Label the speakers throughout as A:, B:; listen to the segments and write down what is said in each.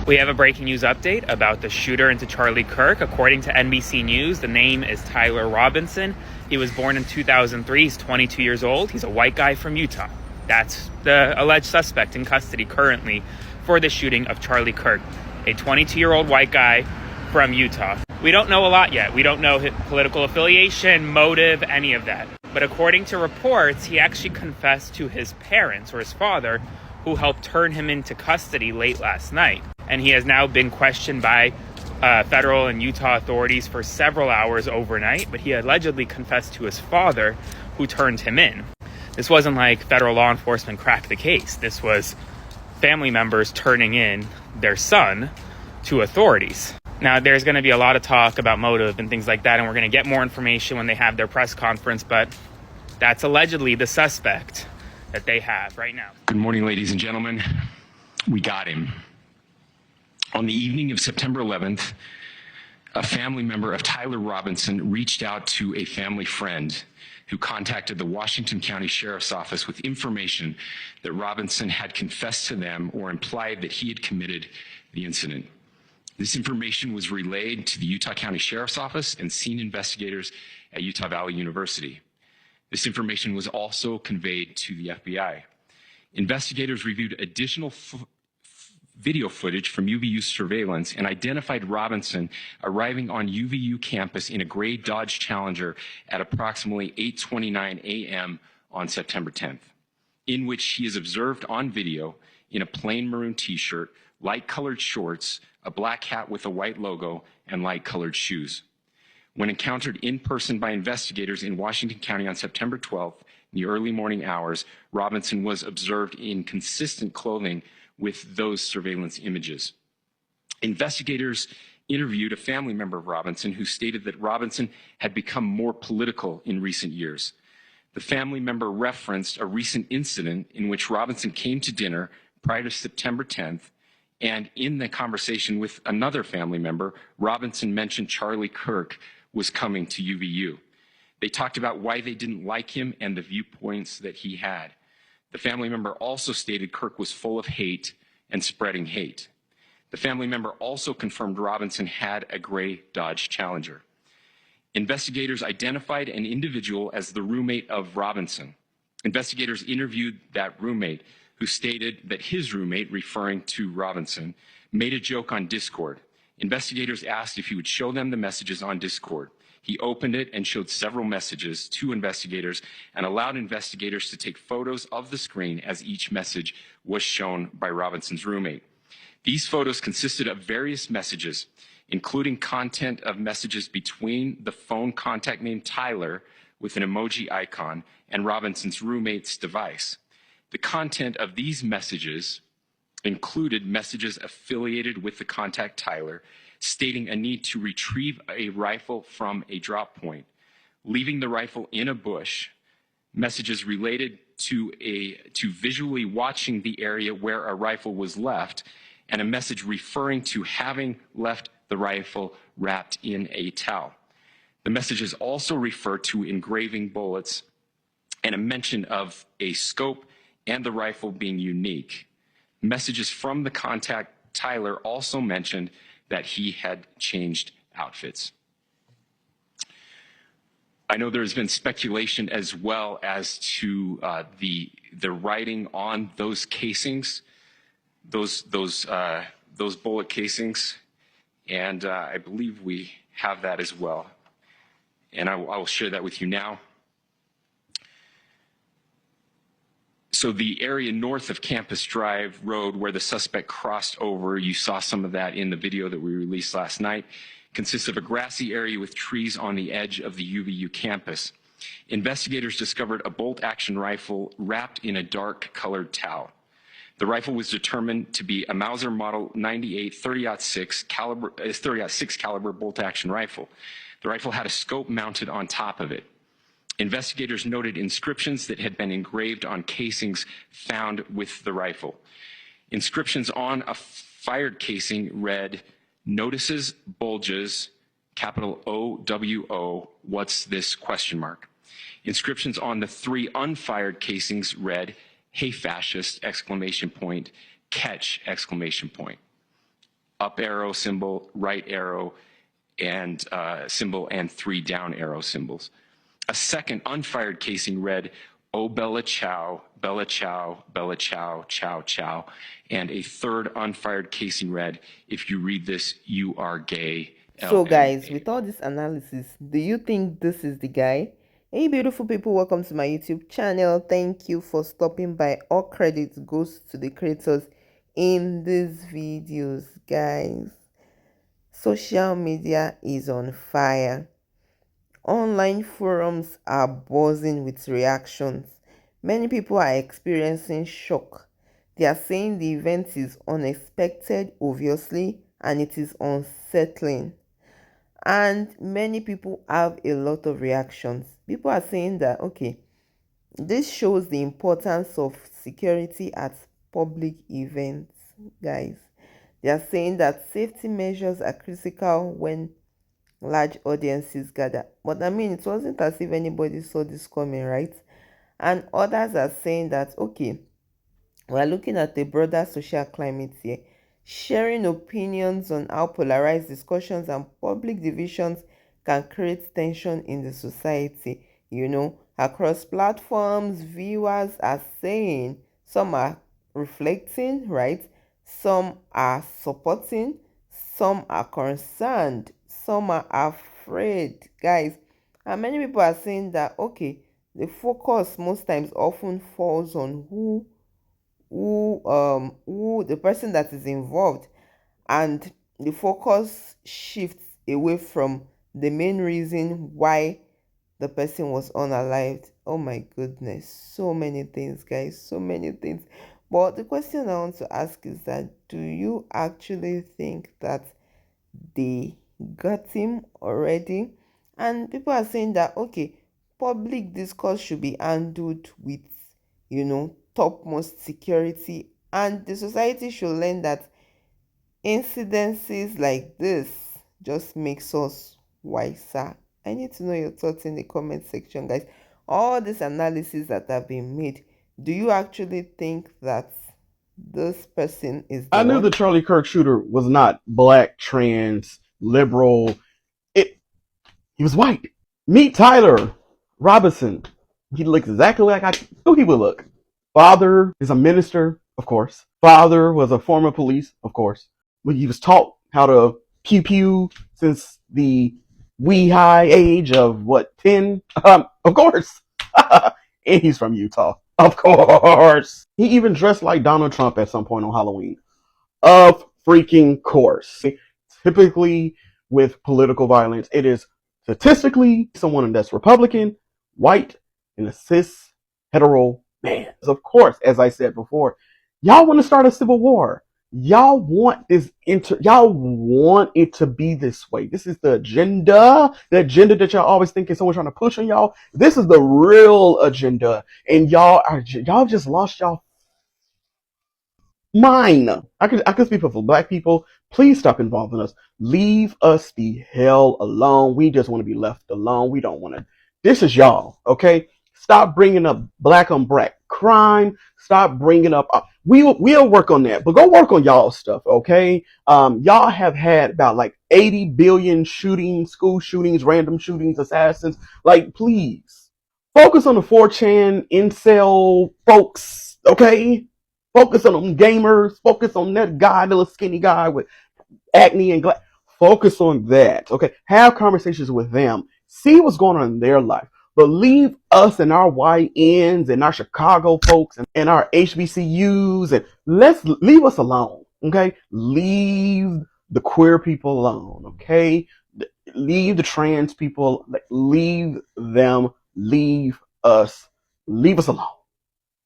A: We have a breaking news update about the shooter into Charlie Kirk. According to NBC News, the name is Tyler Robinson. He was born in 2003. He's 22 years old. He's a white guy from Utah. That's the alleged suspect in custody currently for the shooting of Charlie Kirk, a 22-year-old white guy from Utah. We don't know a lot yet. We don't know his political affiliation, motive, any of that. But according to reports, he actually confessed to his parents or his father, who helped turn him into custody late last night. And he has now been questioned by federal and Utah authorities for several hours overnight, but he allegedly confessed to his father, who turned him in. This wasn't like federal law enforcement cracked the case. This was family members turning in their son to authorities. Now, there's going to be a lot of talk about motive and things like that, and we're going to get more information when they have their press conference, but that's allegedly the suspect that they have right now.
B: Good morning, ladies and gentlemen. We got him. On the evening of September 11th, a family member of Tyler Robinson reached out to a family friend who contacted the Washington County Sheriff's Office with information that Robinson had confessed to them or implied that he had committed the incident. This information was relayed to the Utah County Sheriff's Office and scene investigators at Utah Valley University. This information was also conveyed to the FBI. Investigators reviewed additional video footage from UVU surveillance and identified Robinson arriving on UVU campus in a gray Dodge Challenger at approximately 8:29 a.m. on September 10th, in which he is observed on video in a plain maroon t-shirt, light-colored shorts, a black hat with a white logo, and light-colored shoes. When encountered in person by investigators in Washington County on September 12th, in the early morning hours, Robinson was observed in consistent clothing with those surveillance images. Investigators interviewed a family member of Robinson who stated that Robinson had become more political in recent years. The family member referenced a recent incident in which Robinson came to dinner prior to September 10th, and in the conversation with another family member, Robinson mentioned Charlie Kirk was coming to UVU. They talked about why they didn't like him and the viewpoints that he had. The family member also stated Kirk was full of hate and spreading hate. The family member also confirmed Robinson had a gray Dodge Challenger. Investigators identified an individual as the roommate of Robinson. Investigators interviewed that roommate, who stated that his roommate, referring to Robinson, made a joke on Discord. Investigators asked if he would show them the messages on Discord. He opened it and showed several messages to investigators and allowed investigators to take photos of the screen as each message was shown by Robinson's roommate. These photos consisted of various messages, including content of messages between the phone contact name Tyler with an emoji icon and Robinson's roommate's device. The content of these messages included messages affiliated with the contact Tyler, stating a need to retrieve a rifle from a drop point, leaving the rifle in a bush, messages related to visually watching the area where a rifle was left, and a message referring to having left the rifle wrapped in a towel. The messages also refer to engraving bullets and a mention of a scope and the rifle being unique. Messages from the contact Tyler also mentioned that he had changed outfits. I know there's been speculation as well as to the writing on those casings, those bullet casings, and I believe we have that as well. And I will share that with you now. So the area north of Campus Drive Road where the suspect crossed over, you saw some of that in the video that we released last night, consists of a grassy area with trees on the edge of the UVU campus. Investigators discovered a bolt-action rifle wrapped in a dark-colored towel. The rifle was determined to be a Mauser Model 98 30-06 caliber bolt-action rifle. The rifle had a scope mounted on top of it. Investigators noted inscriptions that had been engraved on casings found with the rifle. Inscriptions on a fired casing read, "Notices, bulges, capital O-W-O, what's this, question mark." Inscriptions on the 3 unfired casings read, "Hey fascist, exclamation point, catch, exclamation point." up arrow symbol, right arrow, and symbol, and 3 down arrow symbols. A second unfired casing read, "Oh Bella Chow, Bella Chow, Bella Chow, Chow Chow." And a third unfired casing read, "If you read this, you are gay."
C: So, guys,
B: LMA.
C: with all this analysis, do you think this is the guy? Hey, beautiful people, welcome to my YouTube channel. Thank you for stopping by. All credit goes to the creators in these videos, guys. Social media is on fire. Online forums are buzzing with reactions. Many people are experiencing shock. They are saying the event is unexpected, obviously, and it is unsettling. And many people have a lot of reactions. People are saying that, okay, this shows the importance of security at public events, guys. They are saying that safety measures are critical when large audiences gather. But I mean, it wasn't as if anybody saw this coming, right? And others are saying that, okay, we're looking at the broader social climate here. Sharing opinions on how polarized discussions and public divisions can create tension in the society. Across platforms, viewers are saying, some are reflecting, right? Some are supporting, some are concerned, some are afraid, guys. And many people are saying that, okay, the focus most times often falls on who the person that is involved, and the focus shifts away from the main reason why the person was unalived. Oh my goodness, so many things, guys, so many things. But the question I want to ask is that, do you actually think that they got him already? And people are saying that, okay, public discourse should be handled with, topmost security, and the society should learn that incidences like this just makes us wiser. I need to know your thoughts in the comment section, guys. All this analysis that have been made, do you actually think that this person is the
D: I knew the
C: one?
D: Charlie Kirk shooter was not black, trans, liberal. He was white. Meet Tyler Robinson. He looks exactly like I knew he would look. Father is a minister, of course. Father was a former police, of course. When he was taught how to pew pew since the wee high age of what, 10? Of course. And he's from Utah. Of course. He even dressed like Donald Trump at some point on Halloween. Of freaking course. Typically, with political violence, it is statistically someone that's Republican, white, and a cis hetero man. Of course, as I said before, y'all want to start a civil war. Y'all want y'all want it to be this way. This is the agenda that y'all always think is someone trying to push on y'all. This is the real agenda, and y'all just lost y'all mine. I could speak for black people. Please stop involving us. Leave us the hell alone. We just want to be left alone. We don't want to. This is y'all, okay? Stop bringing up black on black crime. Stop bringing up. We'll work on that, but go work on y'all stuff, okay? Y'all have had about like 80 billion shootings, school shootings, random shootings, assassins. Like, please focus on the 4chan incel folks, okay? Focus on them gamers. Focus on that guy, the little skinny guy with acne and focus on that. Okay, have conversations with them. See what's going on in their life. But leave us and our YNs and our Chicago folks and our HBCUs and leave us alone. Okay, leave the queer people alone. Okay, leave the trans people. Leave them. Leave us. Leave us alone.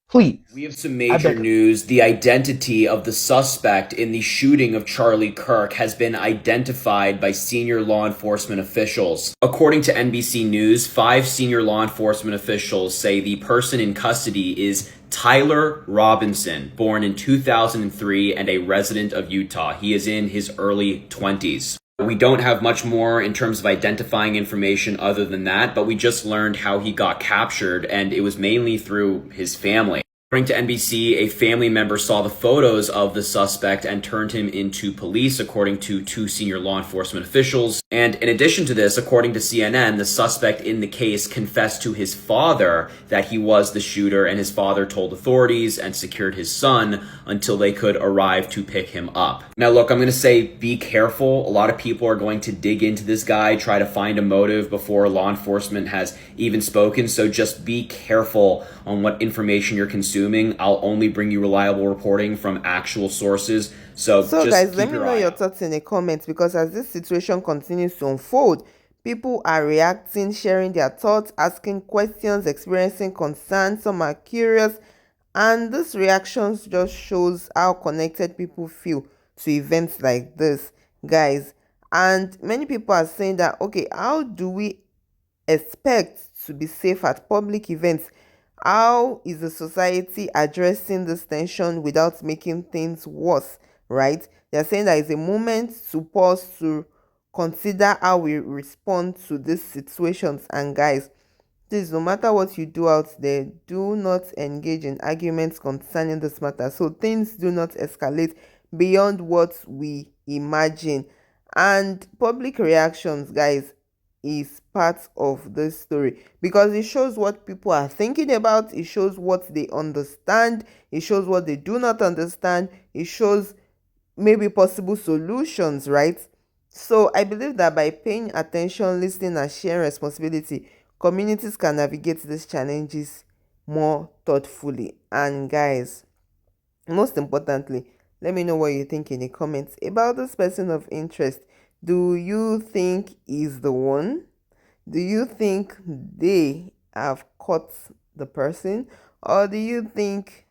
D: Please.
E: We have some major news. The identity of the suspect in the shooting of Charlie Kirk has been identified by senior law enforcement officials. According to NBC News, 5 senior law enforcement officials say the person in custody is Tyler Robinson, born in 2003 and a resident of Utah. He is in his early 20s. We don't have much more in terms of identifying information other than that, but we just learned how he got captured, and it was mainly through his family. According to NBC, a family member saw the photos of the suspect and turned him into police, according to two senior law enforcement officials. And in addition to this, according to CNN, the suspect in the case confessed to his father that he was the shooter, and his father told authorities and secured his son until they could arrive to pick him up. Now, look, I'm going to say be careful. A lot of people are going to dig into this guy, try to find a motive before law enforcement has even spoken. So just be careful on what information you're consuming. I'll only bring you reliable reporting from actual sources. So just
C: guys,
E: keep
C: let me
E: your
C: know
E: eye
C: your
E: out.
C: thoughts in the comments, because as this situation continues to unfold, people are reacting, sharing their thoughts, asking questions, experiencing concern. Some are curious, and this reactions just shows how connected people feel to events like this, guys. And many people are saying that, okay, how do we expect to be safe at public events? How is the society addressing this tension without making things worse, right? They're saying that it's a moment to pause to consider how we respond to these situations. And guys, please, no matter what you do out there, do not engage in arguments concerning this matter, so things do not escalate beyond what we imagine. And public reactions, guys, is part of this story, because it shows what people are thinking about, it shows what they understand, it shows what they do not understand, it shows maybe possible solutions, right? So I believe that by paying attention, listening, and sharing responsibility, communities can navigate these challenges more thoughtfully. And guys, most importantly, let me know what you think in the comments about this person of interest. Do you think is the one? Do you think they have caught the person? Or do you think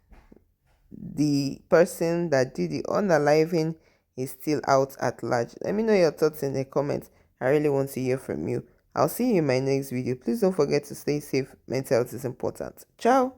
C: the person that did the unaliving is still out at large? Let me know your thoughts in the comments. I really want to hear from you. I'll see you in my next video. Please don't forget to stay safe. Mental health is important. Ciao.